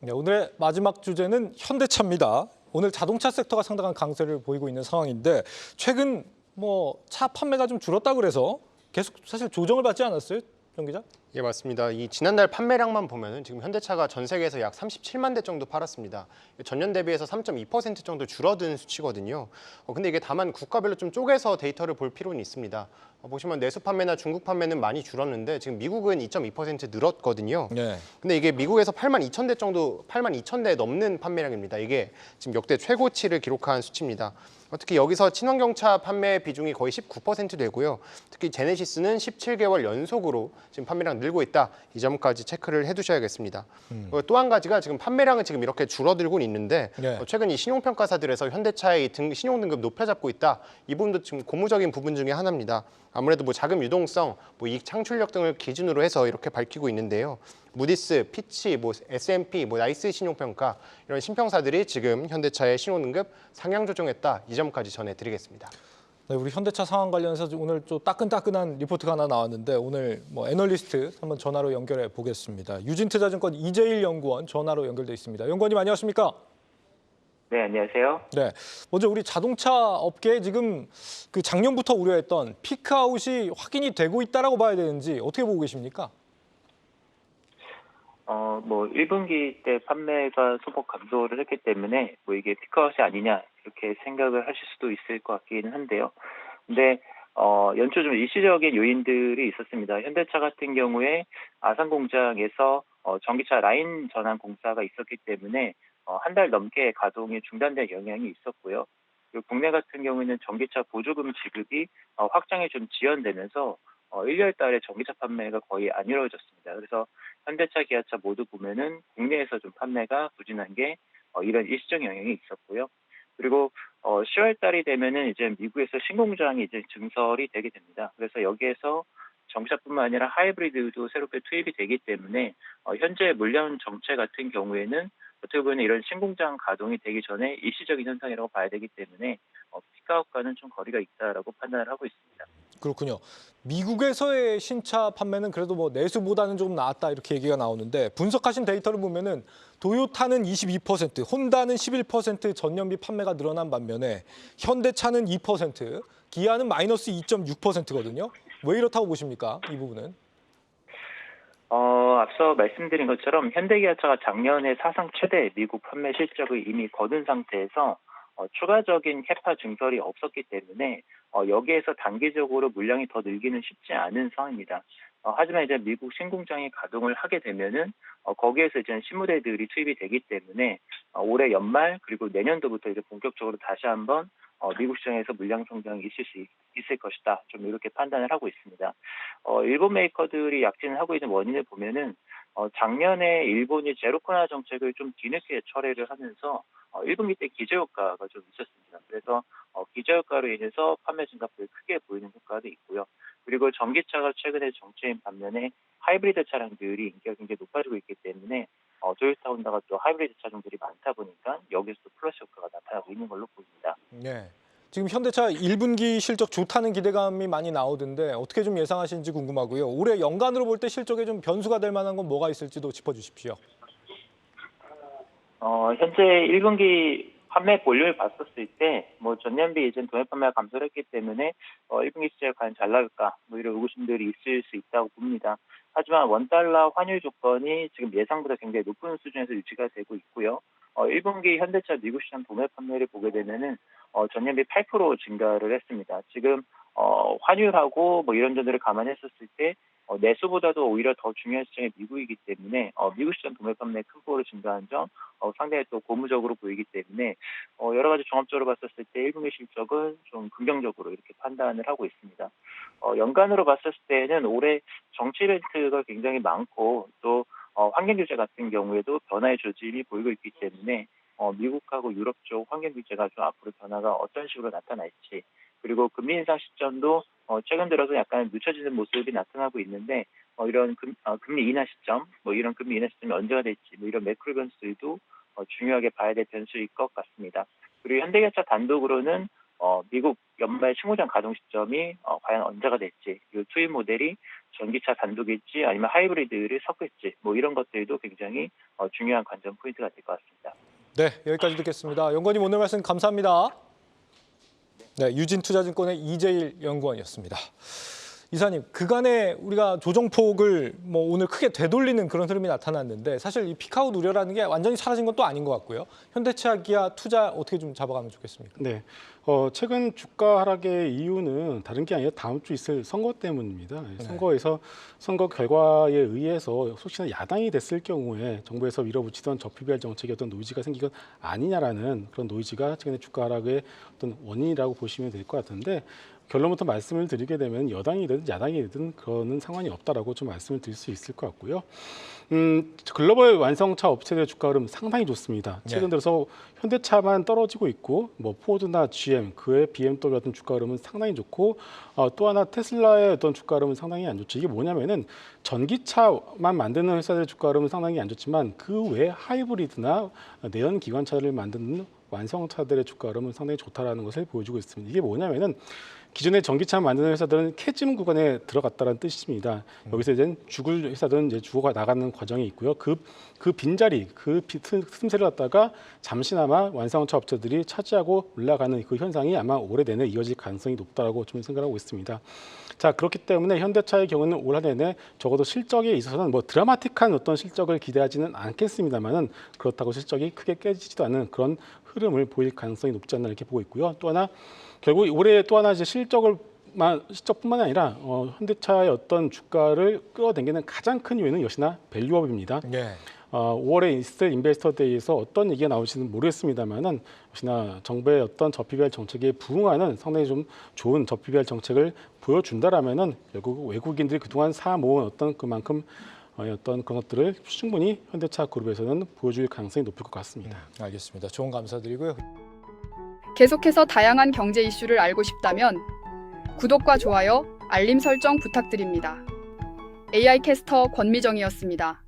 네, 오늘의 마지막 주제는 현대차입니다. 오늘 자동차 섹터가 상당한 강세를 보이고 있는 상황인데 최근 차 판매가 좀 줄었다 그래서 계속 사실 조정을 받지 않았어요, 정 기자? 예, 맞습니다. 이 지난달 판매량만 보면은 지금 현대차가 전 세계에서 약 37만 대 정도 팔았습니다. 전년 대비해서 3.2% 정도 줄어든 수치거든요. 근데 이게 다만 국가별로 좀 쪼개서 데이터를 볼 필요는 있습니다. 보시면 내수 판매나 중국 판매는 많이 줄었는데 지금 미국은 2.2% 늘었거든요. 네. 근데 이게 미국에서 8만 2천 대 정도, 8만 2천 대 넘는 판매량입니다. 이게 지금 역대 최고치를 기록한 수치입니다. 특히 여기서 친환경차 판매 비중이 거의 19% 되고요. 특히 제네시스는 17개월 연속으로 지금 판매량 늘고 있다. 이 점까지 체크를 해두셔야겠습니다. 또 한 가지가 지금 판매량은 지금 이렇게 줄어들고 있는데 네. 최근 이 신용평가사들에서 현대차의 신용 등급 높여잡고 있다. 이 부분도 지금 고무적인 부분 중에 하나입니다. 아무래도 자금 유동성, 이익 창출력 등을 기준으로 해서 이렇게 밝히고 있는데요. 무디스, 피치, S&P, 나이스 신용평가 이런 신평사들이 지금 현대차의 신용등급 상향 조정했다. 이 점까지 전해드리겠습니다. 네, 우리 현대차 상황 관련해서 오늘 좀 따끈따끈한 리포트가 하나 나왔는데 오늘 애널리스트 한번 전화로 연결해 보겠습니다. 유진투자증권 이재일 연구원 전화로 연결돼 있습니다. 연구원님 안녕하십니까? 네, 안녕하세요. 네, 먼저 우리 자동차 업계에 지금 그 작년부터 우려했던 피크아웃이 확인이 되고 있다라고 봐야 되는지 어떻게 보고 계십니까? 1분기 때 판매가 소폭 감소를 했기 때문에 이게 피크아웃이 아니냐 이렇게 생각을 하실 수도 있을 것 같기는 한데요. 근데 연초 좀 일시적인 요인들이 있었습니다. 현대차 같은 경우에 아산 공장에서 전기차 라인 전환 공사가 있었기 때문에 한 달 넘게 가동이 중단된 영향이 있었고요. 그리고 국내 같은 경우에는 전기차 보조금 지급이 확장이 좀 지연되면서 1월 달에 전기차 판매가 거의 안 이루어졌습니다. 그래서 현대차, 기아차 모두 보면은 국내에서 좀 판매가 부진한 게 이런 일시적 영향이 있었고요. 그리고 10월 달이 되면은 이제 미국에서 신공장이 이제 증설이 되게 됩니다. 그래서 여기에서 전기차뿐만 아니라 하이브리드도 새롭게 투입이 되기 때문에 현재 물량 정체 같은 경우에는 어떻게 보면 이런 신공장 가동이 되기 전에 일시적인 현상이라고 봐야 되기 때문에 피크아웃과는 좀 거리가 있다라고 판단을 하고 있습니다. 그렇군요. 미국에서의 신차 판매는 그래도 내수보다는 조금 나았다 이렇게 얘기가 나오는데 분석하신 데이터를 보면은 도요타는 22%, 혼다는 11% 전년비 판매가 늘어난 반면에 현대차는 2%, 기아는 마이너스 2.6%거든요. 왜 이렇다고 보십니까? 이 부분은? 앞서 말씀드린 것처럼 현대기아차가 작년에 사상 최대 미국 판매 실적을 이미 거둔 상태에서 추가적인 캐파 증설이 없었기 때문에 여기에서 단기적으로 물량이 더 늘기는 쉽지 않은 상황입니다. 하지만 이제 미국 신공장이 가동을 하게 되면은 거기에서 이제 신무대들이 투입이 되기 때문에 올해 연말 그리고 내년도부터 이제 본격적으로 다시 한번 미국 시장에서 물량 성장이 있을 것이다. 좀 이렇게 판단을 하고 있습니다. 일본 메이커들이 약진을 하고 있는 원인을 보면은 작년에 일본이 제로 코로나 정책을 좀 뒤늦게 철회를 하면서 1분기 때 기저효과가 좀 있었습니다. 그래서 기저효과로 인해서 판매 증가폭이 크게 보이는 효과도 있고요. 그리고 전기차가 최근에 정체인 반면에 하이브리드 차량들이 인기가 굉장히 높아지고 있기 때문에 토요타 혼다가 또 하이브리드 차종들이 많다 보니까 여기서도 플러스 효과가 나타나고 있는 걸로 보입니다. 네. 지금 현대차 1분기 실적 좋다는 기대감이 많이 나오던데 어떻게 좀 예상하시는지 궁금하고요. 올해 연간으로 볼 때 실적에 좀 변수가 될 만한 건 뭐가 있을지도 짚어주십시오. 현재 1분기 판매 볼륨을 봤었을 때, 전년비 이전 도매 판매가 감소를 했기 때문에, 1분기 시세가 과연 잘 나갈까, 이런 의구심들이 있을 수 있다고 봅니다. 하지만 원달러 환율 조건이 지금 예상보다 굉장히 높은 수준에서 유지가 되고 있고요. 1분기 현대차 미국 시장 도매 판매를 보게 되면은, 전년비 8% 증가를 했습니다. 지금, 환율하고 이런 점들을 감안했었을 때, 내수보다도 오히려 더 중요한 시장이 미국이기 때문에 미국 시장 도매 판매 큰 폭으로 증가한 점 상당히 또 고무적으로 보이기 때문에 여러 가지 종합적으로 봤었을 때 1분기 실적은 좀 긍정적으로 이렇게 판단을 하고 있습니다. 연간으로 봤을 때는 올해 정치 이벤트가 굉장히 많고 또 환경 규제 같은 경우에도 변화의 조짐이 보이고 있기 때문에 미국하고 유럽 쪽 환경 규제가 좀 앞으로 변화가 어떤 식으로 나타날지 그리고 금리 인상 시점도 최근 들어서 약간 늦춰지는 모습이 나타나고 있는데 이런 금리 인하 시점, 이런 금리 인하 시점이 언제가 될지 이런 매크로 변수들도 중요하게 봐야 될 변수일 것 같습니다. 그리고 현대기아차 단독으로는 미국 연말 실무장 가동 시점이 과연 언제가 될지, 이 투입 모델이 전기차 단독일지 아니면 하이브리드를 섞을지 뭐 이런 것들도 굉장히 중요한 관전 포인트가 될 것 같습니다. 네, 여기까지 듣겠습니다. 연구원님 오늘 말씀 감사합니다. 네, 유진투자증권의 이재일 연구원이었습니다. 이사님, 그간에 우리가 조정폭을 오늘 크게 되돌리는 그런 흐름이 나타났는데 사실 이 피크아웃 우려라는 게 완전히 사라진 건 또 아닌 것 같고요. 현대차, 기아 투자 어떻게 좀 잡아가면 좋겠습니까? 네, 최근 주가 하락의 이유는 다른 게 아니라 다음 주 있을 선거 때문입니다. 선거에서 선거 결과에 의해서 혹시나 야당이 됐을 경우에 정부에서 밀어붙이던 저PBR 정책의 어떤 노이즈가 생기건 아니냐라는 그런 노이즈가 최근에 주가 하락의 어떤 원인이라고 보시면 될 것 같은데 결론부터 말씀을 드리게 되면 여당이든 야당이든 그거는 상관이 없다라고 좀 말씀을 드릴 수 있을 것 같고요. 글로벌 완성차 업체들의 주가 흐름 상당히 좋습니다. 최근 들어서 현대차만 떨어지고 있고 포드나 GM, 그의 BMW 같은 주가 흐름은 상당히 좋고 또 하나 테슬라의 어떤 주가 흐름은 상당히 안 좋죠. 이게 뭐냐면은 전기차만 만드는 회사들의 주가 흐름은 상당히 안 좋지만 그 외 하이브리드나 내연 기관차를 만드는 완성차들의 주가 흐름은 상당히 좋다라는 것을 보여주고 있습니다. 이게 뭐냐면은 기존의 전기차 만드는 회사들은 캐즘 구간에 들어갔다는 뜻입니다. 여기서 이제 죽을 회사들은 이제 죽어가 나가는 과정이 있고요. 그 빈자리, 그 틈새를 갖다가 잠시나마 완성차 업체들이 차지하고 올라가는 그 현상이 아마 올해 내내 이어질 가능성이 높다라고 좀 생각하고 있습니다. 자, 그렇기 때문에 현대차의 경우는 올 한 해 내내 적어도 실적에 있어서는 드라마틱한 어떤 실적을 기대하지는 않겠습니다만은 그렇다고 실적이 크게 깨지지도 않는 그런 흐름을 보일 가능성이 높지 않나 이렇게 보고 있고요. 또 하나 결국 올해 또 하나 이제 실적뿐만 아니라 현대차의 어떤 주가를 끌어당기는 가장 큰 요인은 역시나 밸류업입니다. 5월에 있을 인베스터 데이에서 어떤 얘기가 나올지는 모르겠습니다만은 역시나 정부의 어떤 저PBR 정책에 부응하는 상당히 좀 좋은 저PBR 정책을 보여준다라면은 결국 외국인들이 그동안 사 모은 어떤 그만큼 어떤 그런 것들을 충분히 현대차 그룹에서는 보여줄 가능성이 높을 것 같습니다. 알겠습니다. 조언 감사드리고요. 계속해서 다양한 경제 이슈를 알고 싶다면 구독과 좋아요, 알림 설정 부탁드립니다. AI 캐스터 권미정이었습니다.